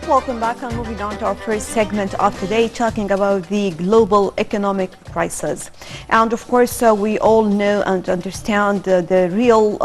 Welcome back, and moving on to our first segment of today, talking about the global economic crisis. And of course, we all know and understand the real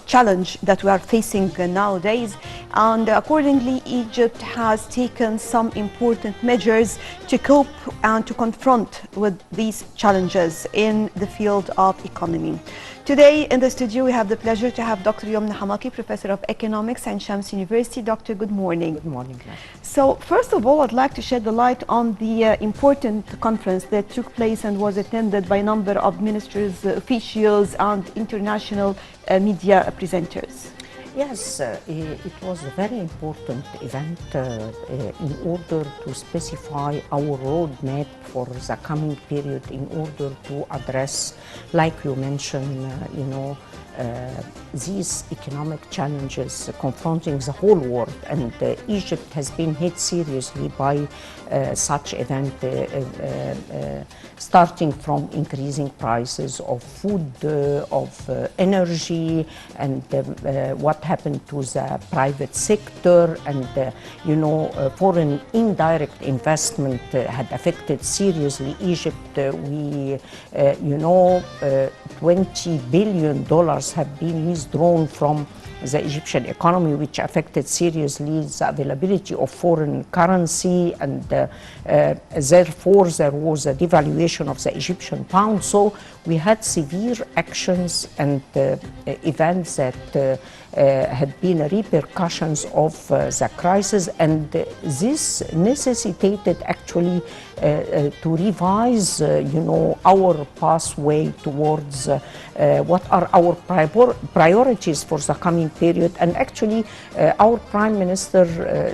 challenge that we are facing nowadays. And accordingly, Egypt has taken some important measures to cope and to confront with these challenges in the field of economy. Today in the studio, we have the pleasure to have Dr. Youmn Hamaki, Professor of Economics at Shams University. Doctor, good morning. Good morning. So, first of all, I'd like to shed the light on the important conference that took place and was attended by a number of ministers, officials, and international media presenters. Yes, it was a very important event in order to specify our roadmap for the coming period in order to address, like you mentioned, these economic challenges confronting the whole world. And Egypt has been hit seriously by such event, starting from increasing prices of food, of energy, and what happened to the private sector, and foreign indirect investment had affected seriously Egypt. $20 billion have been withdrawn from the Egyptian economy, which affected seriously the availability of foreign currency, and therefore there was a devaluation of the Egyptian pound. So we had severe actions and events that had been repercussions of the crisis, and this necessitated actually to revise, our pathway towards what are our priorities for the coming period. And actually, our Prime Minister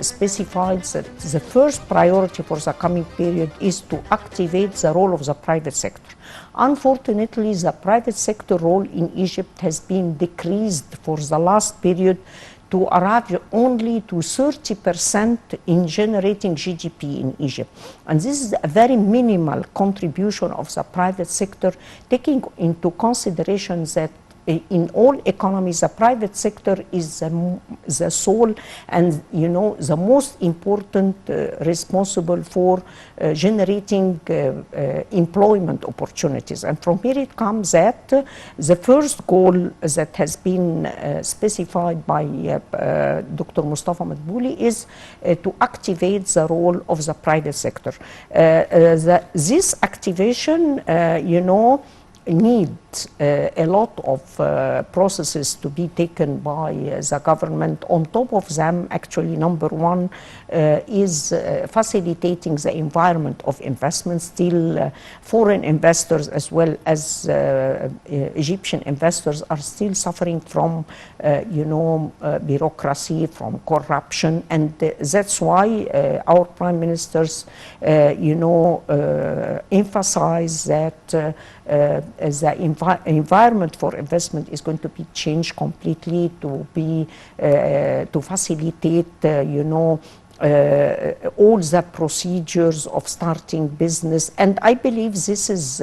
specified that the first priority for the coming period is to activate the role of the private sector. Unfortunately, the private sector role in Egypt has been decreased for the last period to arrive only to 30% in generating GDP in Egypt. And this is a very minimal contribution of the private sector, taking into consideration that in all economies, the private sector is the sole and the most important responsible for generating employment opportunities. And from here it comes that the first goal that has been specified by Dr. Mustafa Madbouli is to activate the role of the private sector. This activation, need a lot of processes to be taken by the government. On top of them, actually, number one is facilitating the environment of investment. Still, foreign investors as well as Egyptian investors are still suffering from, bureaucracy, from corruption, and that's why our prime ministers, emphasize that the environment for investment is going to be changed completely to be to facilitate all the procedures of starting business. And I believe this is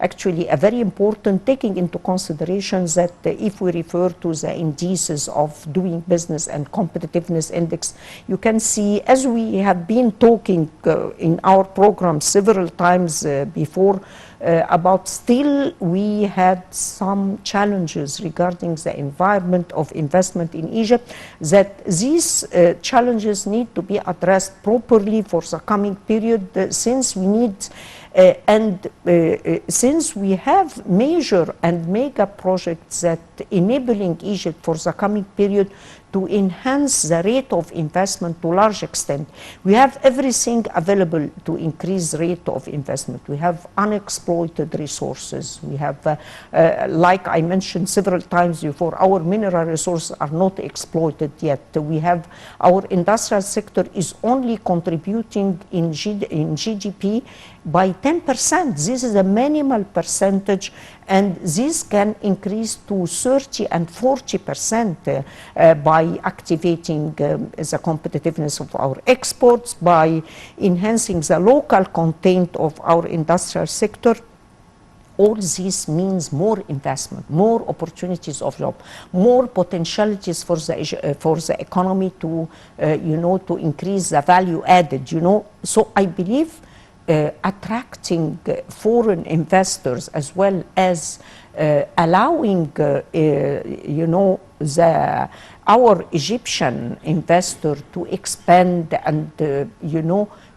actually a very important, taking into consideration that if we refer to the indices of doing business and competitiveness index, you can see, as we have been talking in our program several times before, about still we had some challenges regarding the environment of investment in Egypt, that these challenges need to be addressed properly for the coming period, since we need since we have major and mega projects that enabling Egypt for the coming period to enhance the rate of investment to a large extent. We have everything available to increase rate of investment. We have unexploited resources. We have, like I mentioned several times before, our mineral resources are not exploited yet. We have our industrial sector is only contributing in GDP by 10%. This is a minimal percentage, and this can increase to 30 and 40% by activating the competitiveness of our exports, by enhancing the local content of our industrial sector. all this means more investment, more opportunities of job, more potentialities for the economy to, to increase the value added, So I believe attracting foreign investors as well as allowing, our Egyptian investor to expand and,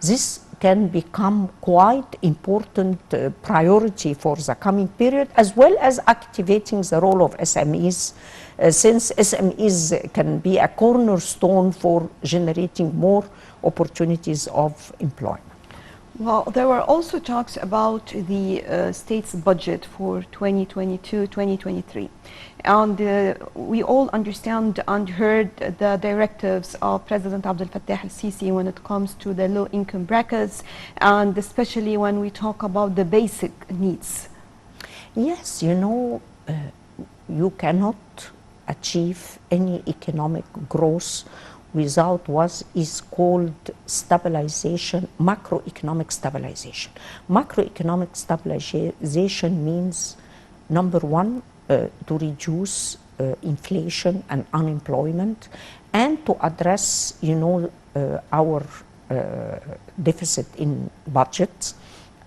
this can become quite important priority for the coming period, as well as activating the role of SMEs, since SMEs can be a cornerstone for generating more opportunities of employment. Well, there were also talks about the state's budget for 2022-2023. And we all understand and heard the directives of President Abdel Fattah al-Sisi when it comes to the low-income brackets, and especially when we talk about the basic needs. Yes, you cannot achieve any economic growth without what is called stabilization, macroeconomic stabilization. Macroeconomic stabilization means, number one, to reduce inflation and unemployment, and to address, our deficit in budgets,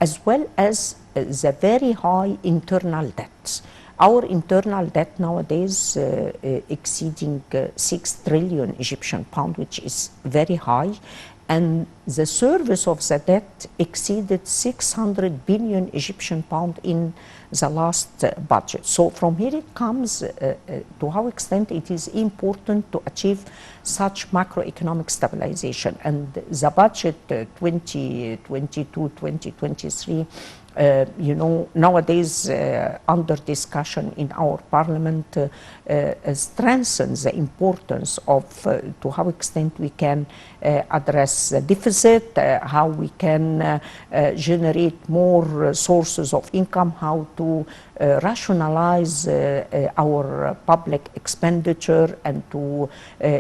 as well as the very high internal debt. Our internal debt nowadays exceeding 6 trillion Egyptian pound, which is very high, and the service of the debt exceeded 600 billion Egyptian pound in the last budget. So from here it comes to how extent it is important to achieve such macroeconomic stabilization. And the budget 2022-2023, nowadays under discussion in our parliament, strengthens the importance of to how extent we can address the deficit, how we can generate more sources of income, how to rationalize our public expenditure, and to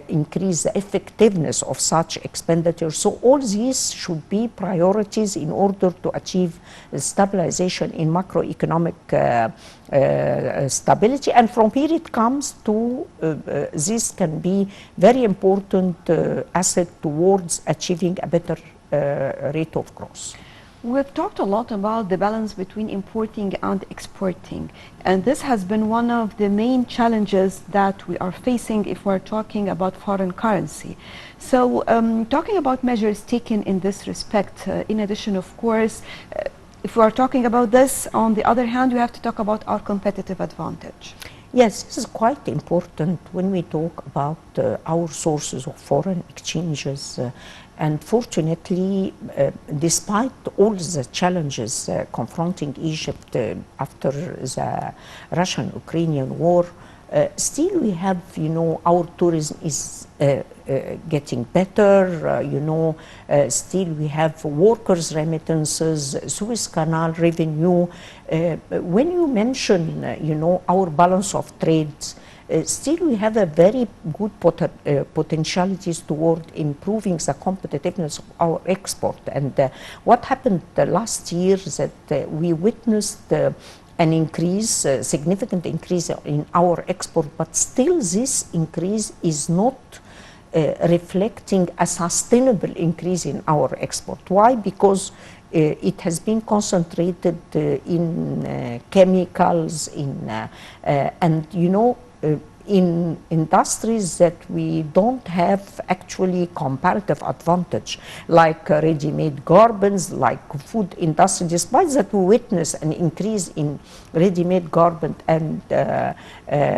increase the effectiveness of such expenditure. So all these should be priorities in order to achieve stabilization in macroeconomic stability. And from here it comes to this can be very important asset towards achieving a better rate of growth. We've talked a lot about the balance between importing and exporting, and this has been one of the main challenges that we are facing if we're talking about foreign currency. So talking about measures taken in this respect, in addition, of course, if we are talking about this, on the other hand, we have to talk about our competitive advantage. Yes, this is quite important when we talk about our sources of foreign exchanges. And fortunately, despite all the challenges confronting Egypt after the Russian-Ukrainian war, still we have, our tourism is getting better, still we have workers' remittances, Suez Canal revenue. When you mention, our balance of trades, still we have a very good potentialities toward improving the competitiveness of our export. And what happened last year is that we witnessed an increase, a significant increase in our export, but still this increase is not reflecting a sustainable increase in our export. Why? Because it has been concentrated in chemicals, and in industries that we don't have actually comparative advantage, like ready-made garments, like food industry. Despite that we witness an increase in ready-made garment and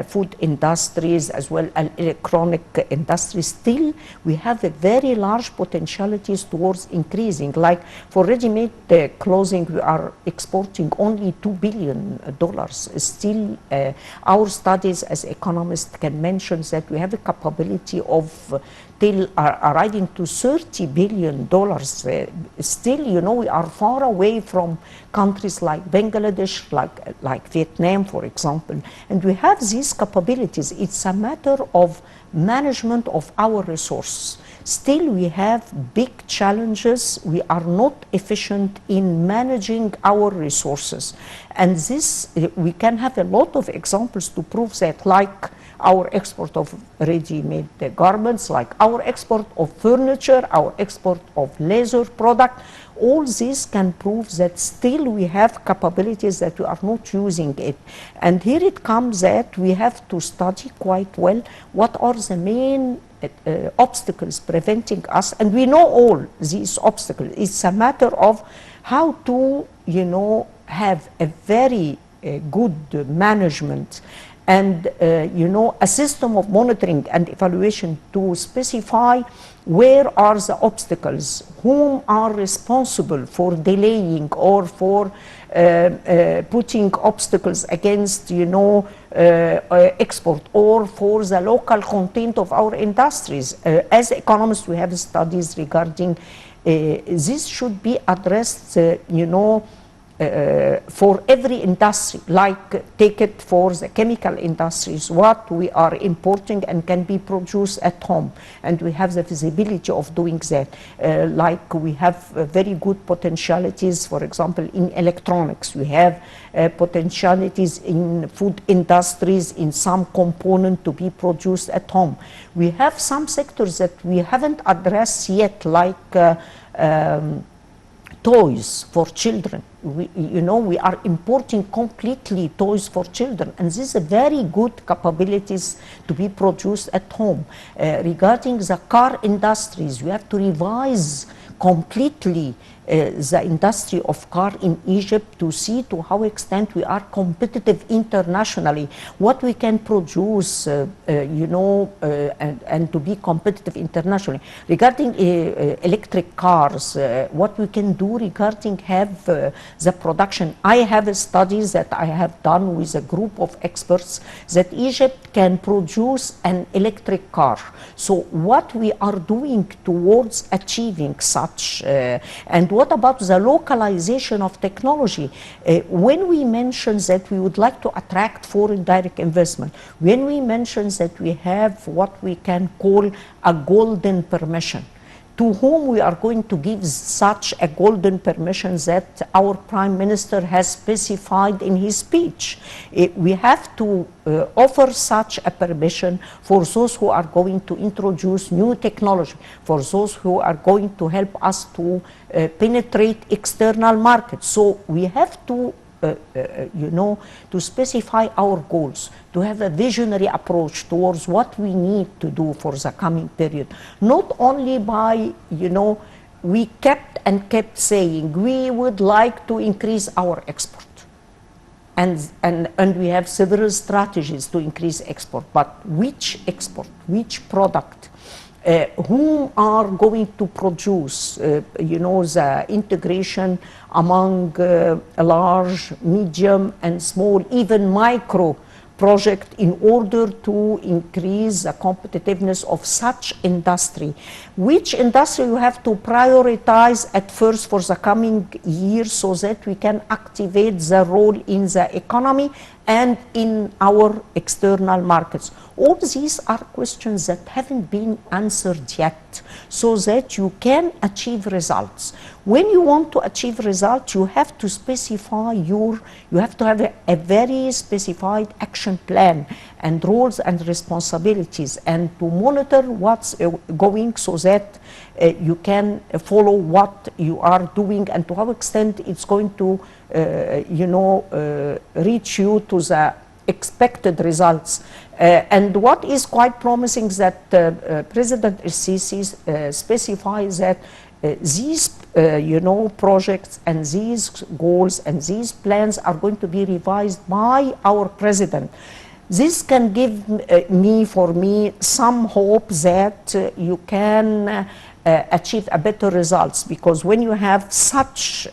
food industries, as well as electronic industries, still we have a very large potentialities towards increasing. Like for ready-made clothing, we are exporting only $2 billion. Still, our studies as economists can mention that we have a capability of till arriving to $30 billion. Still, we are far away from countries like Bangladesh, like Vietnam, for example. And we have these capabilities. It's a matter of management of our resources. still we have big challenges. We are not efficient in managing our resources. And this, we can have a lot of examples to prove that, like our export of ready-made garments, like our export of furniture, our export of leather product. All this can prove that still we have capabilities that we are not using it. And here it comes that we have to study quite well what are the main obstacles preventing us. And we know all these obstacles. It's a matter of how to, have a very good management and a system of monitoring and evaluation to specify where are the obstacles, whom are responsible for delaying or for putting obstacles against export, or for the local content of our industries. As economists, we have studies regarding this should be addressed, for every industry. Like, take it for the chemical industries, what we are importing and can be produced at home, and we have the visibility of doing that. Like, we have very good potentialities, for example, in electronics. We have potentialities in food industries, in some component to be produced at home. We have some sectors that we haven't addressed yet, like toys for children. We are importing completely toys for children, and these are very good capabilities to be produced at home. Regarding the car industries, we have to revise completely the industry of car in Egypt to see to how extent we are competitive internationally, what we can produce, and to be competitive internationally. Regarding electric cars, what we can do regarding have the production. I have studies that I have done with a group of experts that Egypt can produce an electric car. So what we are doing towards achieving such, and what about the localization of technology? When we mention that we would like to attract foreign direct investment, when we mention that we have what we can call a golden permission, to whom we are going to give such a golden permission that our Prime Minister has specified in his speech. We have to offer such a permission for those who are going to introduce new technology, for those who are going to help us to penetrate external markets. So we have to to specify our goals, to have a visionary approach towards what we need to do for the coming period. Not only by, we kept saying we would like to increase our export. And we have several strategies to increase export, but which export, which product? Whom are going to produce, the integration among large, medium, and small, even micro project in order to increase the competitiveness of such industry. Which industry you have to prioritize at first for the coming year so that we can activate the role in the economy and in our external markets. All these are questions that haven't been answered yet, so that you can achieve results. When you want to achieve results, you have to specify you have to have a very specified action plan and roles and responsibilities, and to monitor what's going so that you can follow what you are doing and to what extent it's going to reach you to the expected results. And what is quite promising is that President El-Sisi specifies that these projects and these goals and these plans are going to be revised by our president. This can give for me some hope that you can achieve a better results, because when you have such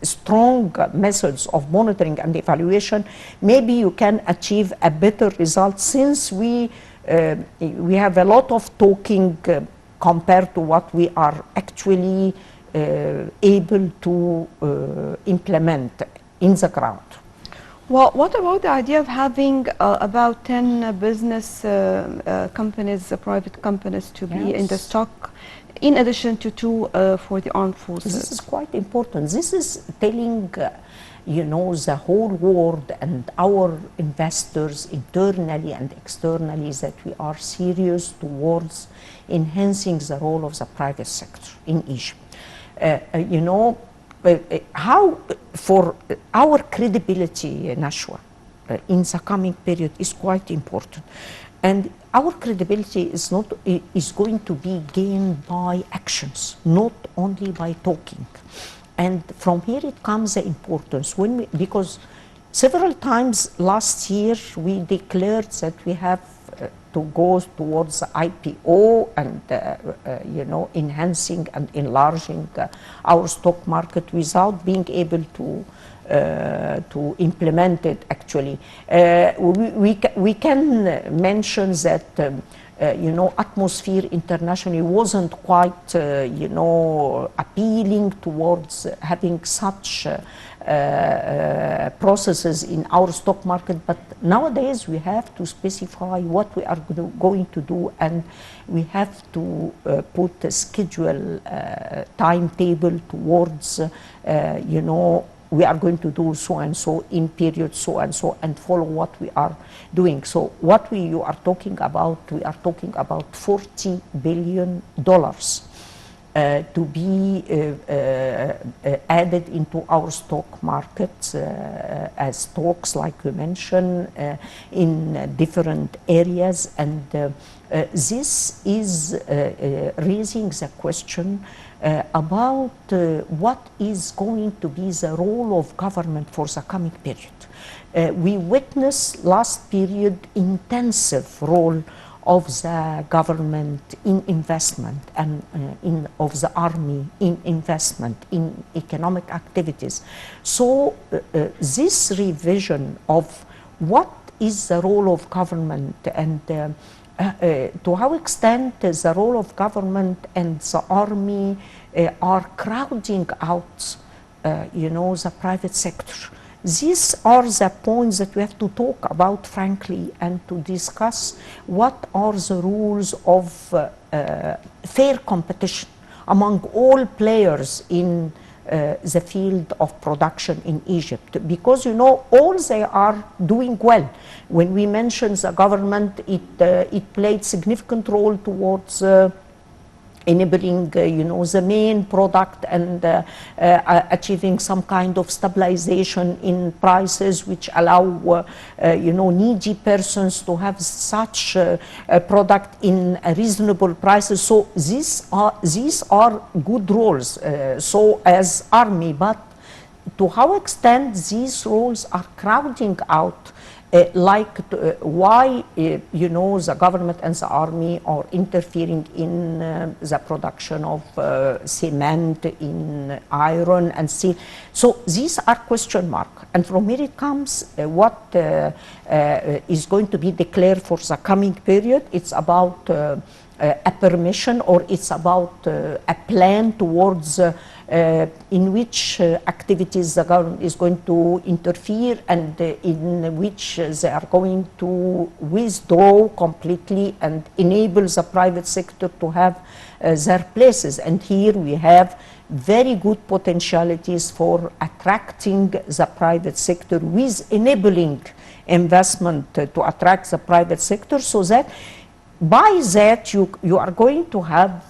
strong methods of monitoring and evaluation, maybe you can achieve a better result, since we have a lot of talking compared to what we are actually able to implement in the ground. Well, what about the idea of having about 10 business companies, private companies, to be in the Yes. stock, in addition to two for the armed This is forces? quite important. This is telling, the whole world and our investors internally and externally that we are serious towards enhancing the role of the private sector in Egypt. How for our credibility, Nashwa, in the coming period is quite important. And our credibility is going to be gained by actions, not only by talking. And from here it comes the importance because several times last year we declared that we have to go towards the IPO and enhancing and enlarging our stock market without being able to implement it actually. We can mention that atmosphere internationally wasn't quite appealing towards having such processes in our stock market, but nowadays we have to specify what we are going to do, and we have to put a schedule timetable towards we are going to do so and so in period so and so, and follow what we are doing. So what you are talking about, we are talking about $40 billion to be added into our stock market as stocks, like we mentioned, in different areas. And this is raising the question about what is going to be the role of government for the coming period. We witnessed last period intensive role of the government in investment and of the army in investment in economic activities. So this revision of what is the role of government and to how extent the role of government and the army are crowding out, the private sector. These are the points that we have to talk about frankly and to discuss what are the rules of fair competition among all players in the field of production in Egypt, because all they are doing well. When we mention the government, it played significant role towards enabling the main product and achieving some kind of stabilization in prices, which allow needy persons to have such a product in reasonable prices. So these are good roles, so as army, but to how extent these roles are crowding out, why the government and the army are interfering in the production of cement, in iron and steel. So these are question mark, and from here it comes what is going to be declared for the coming period. It's about a permission, or it's about a plan towards in which activities the government is going to interfere, and in which they are going to withdraw completely and enable the private sector to have their places. And here we have very good potentialities for attracting the private sector, with enabling investment to attract the private sector, so that by that you are going to have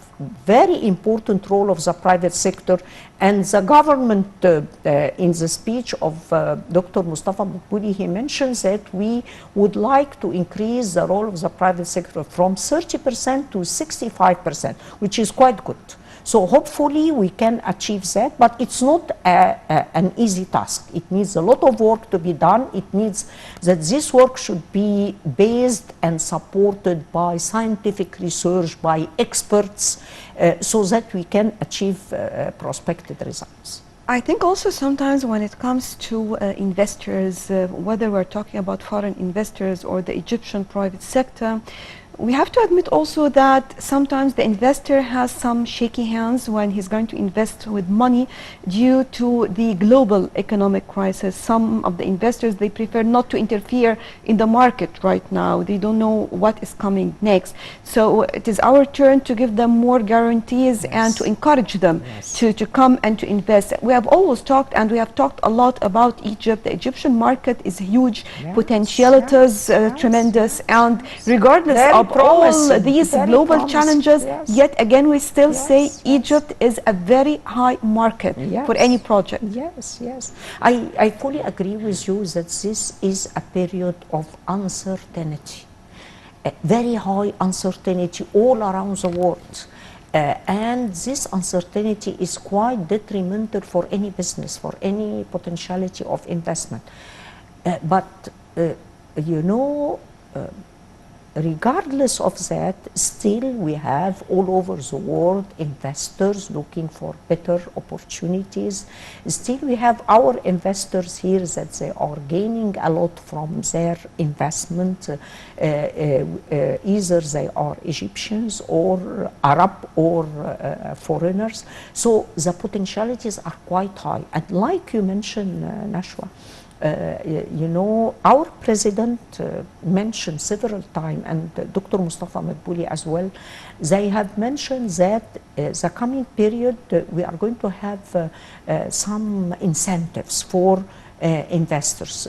very important role of the private sector. And the government, in the speech of Dr. Mustafa Mukbuli, he mentions that we would like to increase the role of the private sector from 30% to 65%, which is quite good. So hopefully we can achieve that, but it's not an easy task. It needs a lot of work to be done. It needs that this work should be based and supported by scientific research, by experts, so that we can achieve prospective results. I think also sometimes when it comes to investors, whether we're talking about foreign investors or the Egyptian private sector, We have to admit also that sometimes the investor has some shaky hands when he's going to invest with money due to the global economic crisis. Some of the investors, they prefer not to interfere in the market right now. They don't know what is coming next. So it is our turn to give them more guarantees and to encourage them to come and to invest. We have always talked, and we have talked a lot about Egypt. The Egyptian market is huge, potentialities tremendous, and regardless of all these global challenges, yet again we still say Egypt is a very high market for any project. Yes. I fully agree with you that this is a period of uncertainty, very high uncertainty all around the world. And this uncertainty is quite detrimental for any business, for any potentiality of investment. But you know, regardless of that, still we have all over the world investors looking for better opportunities. Still we have our investors here that they are gaining a lot from their investment. Either they are Egyptians or Arab or foreigners. So the potentialities are quite high. And like you mentioned, Nashwa, you know, our president mentioned several times, and Dr. Mustafa Madbouli as well, they have mentioned that the coming period we are going to have some incentives for investors.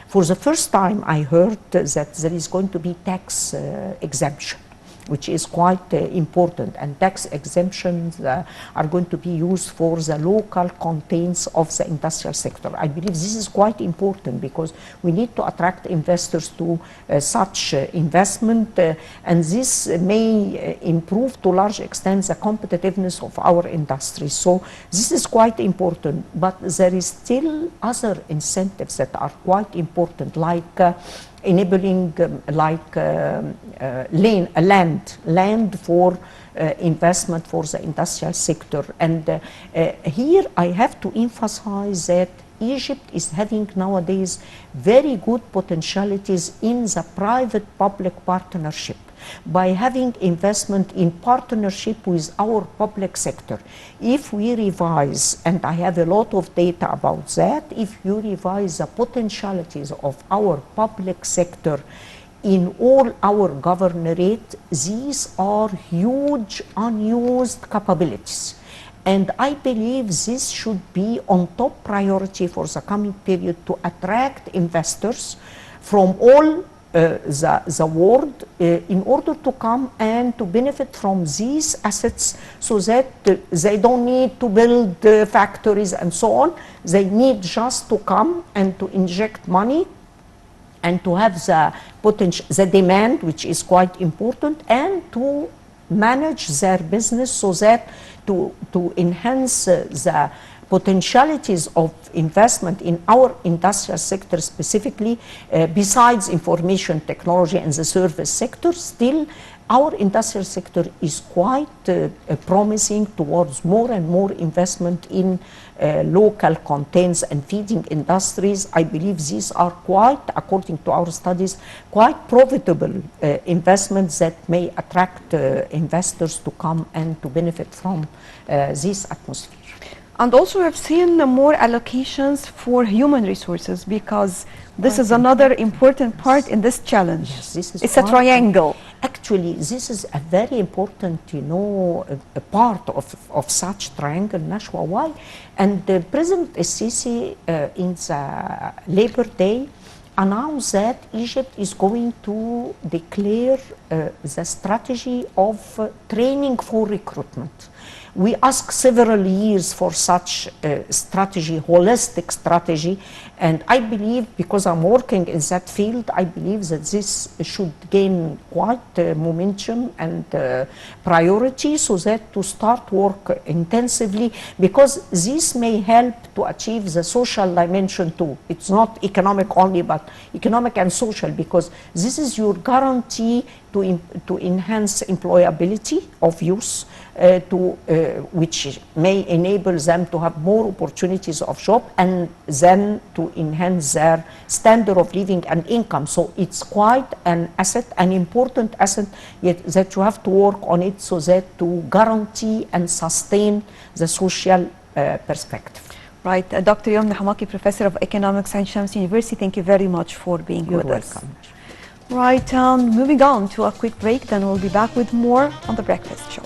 For the first time I heard that there is going to be tax exemption, which is quite important, and tax exemptions are going to be used for the local contents of the industrial sector. I believe this is quite important because we need to attract investors to such investment, and this may improve to a large extent the competitiveness of our industry. So this is quite important, but there is still other incentives that are quite important, like enabling land for investment for the industrial sector. And here I have to emphasize that Egypt is having nowadays very good potentialities in the private-public partnership by having investment in partnership with our public sector. If we revise, and I have a lot of data about that, if you revise the potentialities of our public sector in all our governorate, these are huge unused capabilities. And I believe this should be on top priority for the coming period to attract investors from all the world in order to come and to benefit from these assets, so that they don't need to build factories and so on. They need just to come and to inject money and to have the potential, the demand, which is quite important, and to manage their business so that to enhance the potentialities of investment in our industrial sector specifically, besides information technology and the service sector. Still our industrial sector is quite promising towards more and more investment in local contents and feeding industries. I believe these are quite, according to our studies, quite profitable investments that may attract investors to come and to benefit from this atmosphere. And also we've seen more allocations for human resources, because this is another important part in this challenge. Yes, this is it's a triangle. Actually, this is a very important, you know, a part of such triangle, Nashwa. Why? And President Sisi in the Labor Day announced that Egypt is going to declare the strategy of training for recruitment. We asked several years for such strategy, holistic strategy, and I believe, because I'm working in that field, I believe that this should gain quite momentum and priority, so that to start work intensively, because this may help to achieve the social dimension too. It's not economic only, but economic and social, because this is your guarantee to enhance employability of youth, which may enable them to have more opportunities of job, and then to enhance their standard of living and income. So it's quite an asset, an important asset, yet that you have to work on it so that to guarantee and sustain the social perspective. Right. Dr. Youmn Hamaki, Professor of Economics at Shams University, thank you very much for being You're with us. welcome. Right, moving on to a quick break, then we'll be back with more on The Breakfast Show.